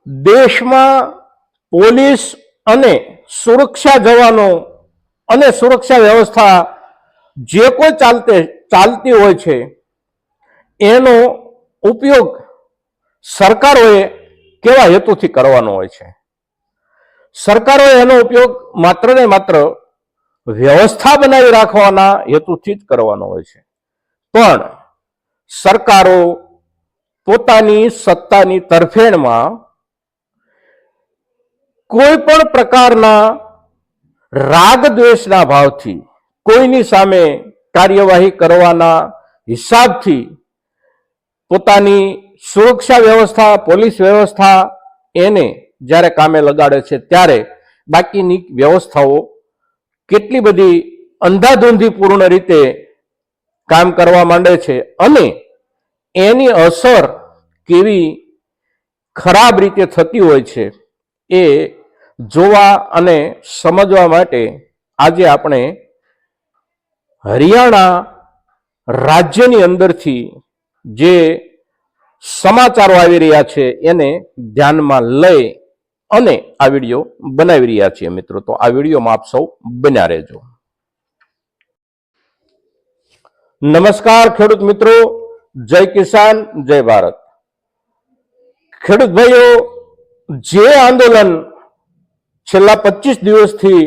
દેશમાં પોલીસ અને સુરક્ષા જવાનો અને સુરક્ષા વ્યવસ્થા જે કોઈ ચાલતી હોય છે એનો ઉપયોગ સરકારોએ કેવા હેતુથી કરવાનો હોય છે? સરકારોએ એનો ઉપયોગ માત્ર ને માત્ર વ્યવસ્થા બનાવી રાખવાના હેતુથી જ કરવાનો હોય છે. પણ સરકારો પોતાની સત્તાની તરફેણમાં કોઈ પણ પ્રકારના રાગ દ્વેષના ભાવથી કોઈની સામે કાર્યવાહી કરવાના હિસાબથી પોતાની સુરક્ષા વ્યવસ્થા, પોલીસ વ્યવસ્થા એને જ્યારે કામે લગાડે છે ત્યારે બાકીની વ્યવસ્થાઓ કેટલી બધી અંધાધૂંધીપૂર્ણ રીતે કામ કરવા માંડે છે અને એની અસર કેવી ખરાબ રીતે થતી હોય છે એ જોવા અને સમજવા માટે આજે આપણે હરિયાણા રાજ્યની અંદરથી જે સમાચારો આવી રહ્યા છે એને ધ્યાનમાં લઈ અને આ વિડીયો બનાવી રહ્યા છીએ મિત્રો. તો આ વિડીયોમાં આપ સૌ બન્યા રહેજો. નમસ્કાર ખેડૂત મિત્રો, જય કિસાન, જય ભારત. ખેડૂત ભાઈઓ, જે આંદોલન છેલ્લા 25 દિવસથી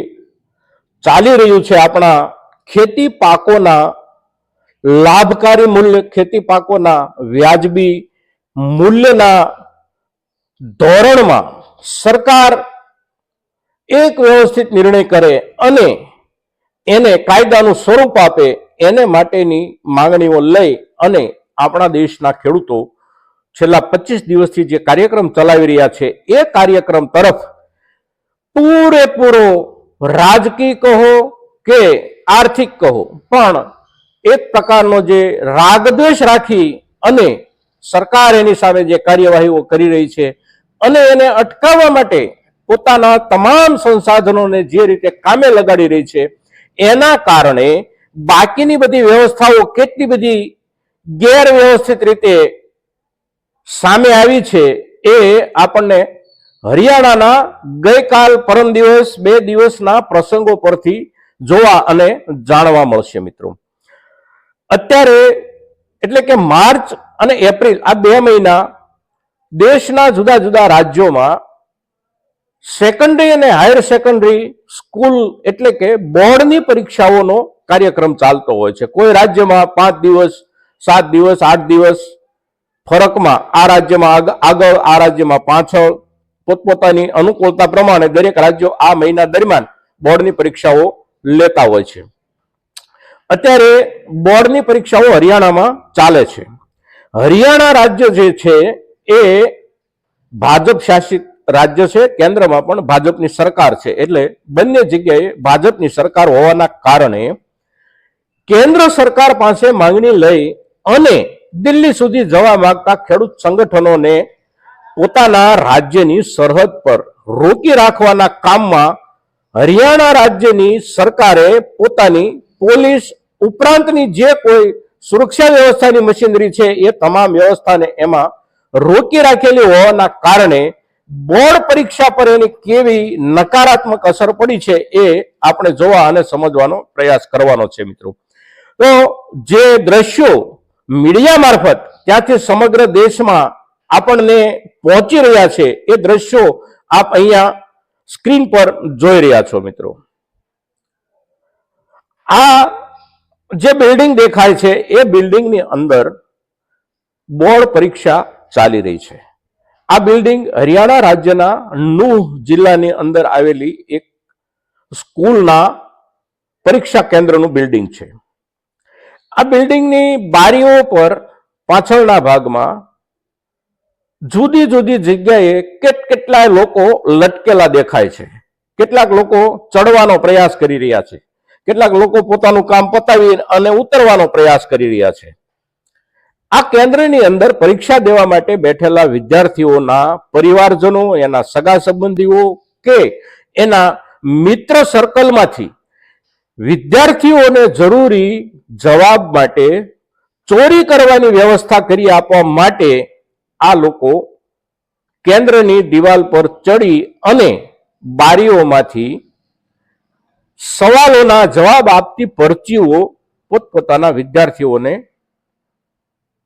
ચાલી રહ્યું છે, આપણા ખેતી પાકોના લાભકારી મૂલ્ય, ખેતી પાકોના વ્યાજબી મૂલ્યના ધોરણમાં સરકાર એક વ્યવસ્થિત નિર્ણય કરે અને એને કાયદાનું સ્વરૂપ આપે, એને માટેની માંગણીઓ લઈ અને આપણા દેશના ખેડૂતો છેલ્લા 25 દિવસથી જે કાર્યક્રમ ચલાવી રહ્યા છે એ કાર્યક્રમ તરફ પૂરેપૂરો રાજકીય કહો કે આર્થિક કહો પણ એક પ્રકારનો જે રાગદ્વેષ રાખી અને સરકાર એની સામે જે કાર્યવાહીઓ કરી રહી છે અને એને અટકાવવા માટે પોતાના તમામ સંસાધનોને જે રીતે કામે લગાડી રહી છે એના કારણે બાકીની બધી વ્યવસ્થાઓ કેટલી બધી ગેરવ્યવસ્થિત રીતે સામે આવી છે એ આપણને હરિયાણાના ગઈકાલ, પરમ દિવસ, 2 દિવસના પ્રસંગો પરથી જોવા અને જાણવા મળશે મિત્રો. અત્યારે એટલે કે માર્ચ અને એપ્રિલ આ 2 મહિના દેશના જુદા જુદા રાજ્યોમાં સેકન્ડરી અને હાયર સેકન્ડરી સ્કૂલ એટલે કે બોર્ડની પરીક્ષાઓનો કાર્યક્રમ ચાલતો હોય છે. કોઈ રાજ્યમાં 5 દિવસ, 7 દિવસ, 8 દિવસ ફરકમાં, આ રાજ્યમાં આગળ, આ રાજ્યમાં પાછળ, પોતપોતાની અનુકૂળતા પ્રમાણે દરેક રાજ્યો આ મહિના દરમિયાન બોર્ડની પરીક્ષાઓ લેતા હોય છે. અત્યારે બોર્ડની પરીક્ષાઓ હરિયાણામાં ચાલે છે. હરિયાણા રાજ્ય જે છે એ ભાજપ શાસિત રાજ્ય છે, કેન્દ્રમાં પણ ભાજપની સરકાર છે, એટલે બંને જગ્યાએ ભાજપની સરકાર હોવાના કારણે કેન્દ્ર સરકાર પાસે માંગણી લઈ અને દિલ્હી સુધી જવા માંગતા ખેડૂત સંગઠનોને પોતાના રાજ્યની સરહદ પર રોકી રાખવાના કામમાં હરિયાણા રાજ્યની સરકારે પોતાની પોલીસ ઉપરાંતની જે કોઈ સુરક્ષા વ્યવસ્થાની મશીનરી છે એ તમામ વ્યવસ્થાને એમાં રોકી રાખેલી હોવાના કારણે બોર્ડ પરીક્ષા પર એની કેવી નકારાત્મક અસર પડી છે એ આપણે જોવા અને સમજવાનો પ્રયાસ કરવાનો છે મિત્રો. તો જે દ્રશ્યો મીડિયા મારફત ત્યાંથી સમગ્ર દેશમાં આપણને પહોંચી રહ્યા છે એ દ્રશ્યો આપ અહીંયા સ્ક્રીન પર જોઈ રહ્યા છો મિત્રો. આ જે બિલ્ડિંગ દેખાય છે એ બિલ્ડિંગની અંદર બોર્ડ પરીક્ષા ચાલી રહી છે. આ બિલ્ડિંગ હરિયાણા રાજ્યના નૂહ જિલ્લાની અંદર આવેલી એક સ્કૂલના પરીક્ષા કેન્દ્રનું બિલ્ડિંગ છે. આ બિલ્ડિંગની બારીઓ પર પાછળના ભાગમાં જુદી જુદી જગ્યાએ કેટલાય લોકો લટકેલા દેખાય છે. કેટલાક લોકો ચડવાનો પ્રયાસ કરી રહ્યા છે, કેટલાક લોકો પોતાનું કામ પતાવી અને ઉતરવાનો પ્રયાસ કરી રહ્યા છે. આ કેન્દ્રની અંદર પરીક્ષા દેવા માટે બેઠેલા વિદ્યાર્થીઓના પરિવારજનો, એના સગા સંબંધીઓ કે એના મિત્ર સર્કલમાંથી વિદ્યાર્થીઓને જરૂરી જવાબ માટે ચોરી કરવાની વ્યવસ્થા કરી આપવા માટે આ લોકો કેન્દ્રની દિવાલ પર ચડી અને બારીઓમાંથી સવાલોના જવાબ આપતી પરચીઓ પોતપોતાના વિદ્યાર્થીઓને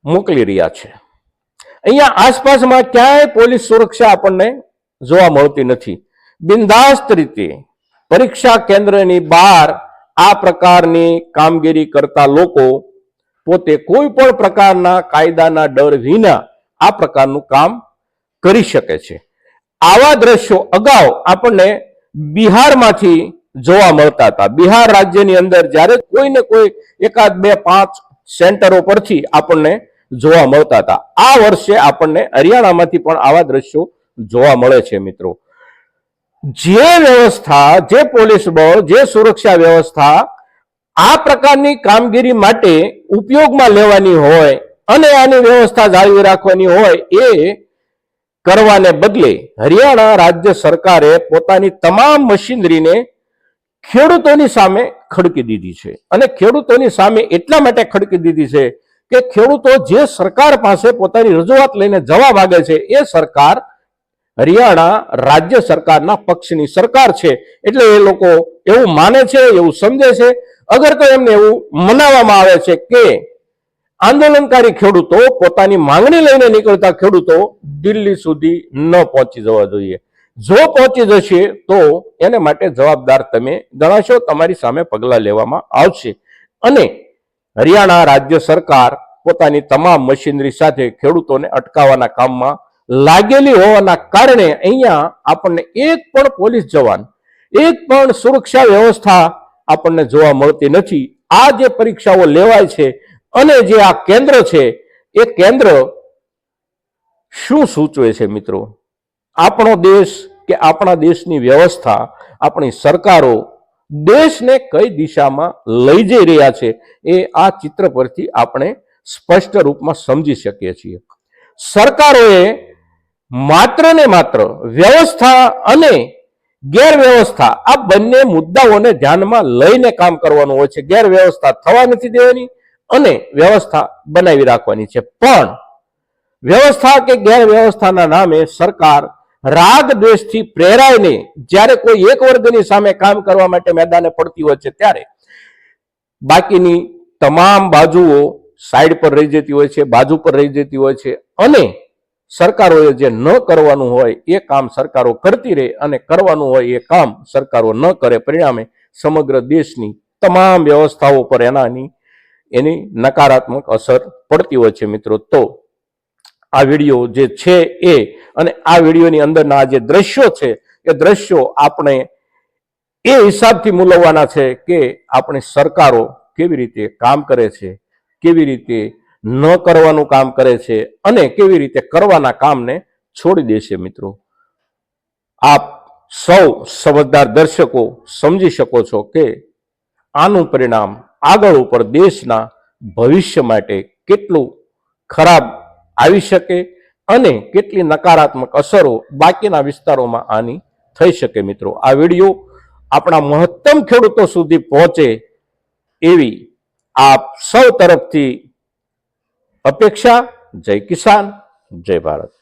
મોકલી રહ્યા છે. અહીંયા આસપાસમાં ક્યાંય પોલીસ સુરક્ષા આપણને જોવા મળતી નથી. બિંદાસ્ત રીતે પરીક્ષા કેન્દ્રની બહાર આ પ્રકારની કામગીરી કરતા લોકો પોતે કોઈ પણ પ્રકારના કાયદાના ડર વિના આ પ્રકારનું કામ કરી શકે છે. આવા દ્રશ્યો અગાઉ આપણને બિહારમાંથી જોવા મળતા હતા. બિહાર રાજ્યની અંદર જ્યારે કોઈને કોઈ એકાદ બે પાંચ સેન્ટરો પરથી આપણને જોવા મળતા હતા. આ વર્ષે આપણને હરિયાણામાંથી પણ આવા દ્રશ્યો જોવા મળે છે. મિત્રો, જે વ્યવસ્થા, જે પોલીસ બળ, જે સુરક્ષા વ્યવસ્થા આ પ્રકારની કામગીરી માટે ઉપયોગમાં લેવાની હોય અને આની વ્યવસ્થા જાળવી રાખવાની હોય એ કરવાને બદલે હરિયાણા રાજ્ય સરકારે પોતાની તમામ મશીનરીને ખેડૂતોની સામે ખડકી દીધી છે. અને ખેડૂતોની સામે એટલા માટે ખડકી દીધી છે કે ખેડૂતો જે સરકાર પાસે પોતાની રજૂઆત લઈને જવા માંગે છે એ સરકાર હરિયાણા રાજ્ય સરકારના પક્ષની સરકાર છે. એટલે એ લોકો એવું માને છે, એવું સમજે છે. અગર તો એમને એવું મનાવવામાં આવે છે કે આંદોલનકારી ખેડૂતો, પોતાની માંગણી લઈને નીકળતા ખેડૂતો દિલ્હી સુધી ન પહોંચી જવા જોઈએ. જો પહોંચી જશે તો એને માટે જવાબદાર તમે ગણાશો, તમારી સામે પગલાં લેવામાં આવશે. અને હરિયાણા રાજ્ય સરકાર પોતાની તમામ મશીનરી સાથે ખેડૂતોને અટકાવવાના કામમાં લાગેલી હોવાના કારણે અહીંયા આપણને એક પણ પોલીસ જવાન, એક પણ સુરક્ષા વ્યવસ્થા આપણને જોવા મળતી નથી. આ જે પરીક્ષાઓ લેવાય છે અને જે આ કેન્દ્ર છે એ કેન્દ્ર શું સૂચવે છે? મિત્રો, આપણો દેશ કે આપણા દેશની વ્યવસ્થા, આપણી સરકારો દેશને કઈ દિશામાં લઈ જઈ રહ્યા છે એ આ ચિત્ર પરથી આપણે સ્પષ્ટ રૂપમાં સમજી શકીએ છીએ. સરકારોએ માત્ર ને માત્ર વ્યવસ્થા અને ગેરવ્યવસ્થા આ બંને મુદ્દાઓને ધ્યાનમાં લઈને કામ કરવાનું હોય છે. ગેરવ્યવસ્થા થવા નથી દેવાની અને વ્યવસ્થા બનાવી રાખવાની છે. પણ વ્યવસ્થા કે ગેરવ્યવસ્થાના નામે સરકાર રાગ દ્વેષથી પ્રેરાઈને જ્યારે કોઈ એક વર્ગની સામે કામ કરવા માટે મેદાને પડતી હોય છે ત્યારે બાકીની તમામ બાજુઓ સાઈડ પર રહી જતી હોય છે, બાજુ પર રહી જતી હોય છે. અને સરકારોએ જે ન કરવાનું હોય એ કામ સરકારો કરતી રહે અને કરવાનું હોય એ કામ સરકારો ન કરે. પરિણામે સમગ્ર દેશની તમામ વ્યવસ્થાઓ પર એની નકારાત્મક અસર પડતી હોય છે. મિત્રો, તો આ વિડીયો જે છે એ અને આ વિડીયોની અંદરના આ જે દ્રશ્યો છે એ દ્રશ્યો આપણે એ હિસાબથી મૂલવવાના છે કે આપણી સરકારો કેવી રીતે કામ કરે છે, કેવી રીતે ન કરવાનું કામ કરે છે અને કેવી રીતે કરવાના કામને છોડી દેશે. મિત્રો, આપ સૌ સમજદાર દર્શકો સમજી શકો છો કે આનું પરિણામ આગળ ઉપર દેશના ભવિષ્ય માટે કેટલું ખરાબ આવી શકે અને કેટલી નકારાત્મક અસરો બાકીના વિસ્તારોમાં આની થઈ શકે. મિત્રો, આ વિડીયો આપણા મહત્તમ ખેડૂતો સુધી પહોંચે એવી આપ સૌ તરફથી અપેક્ષા. જય કિસાન, જય ભારત.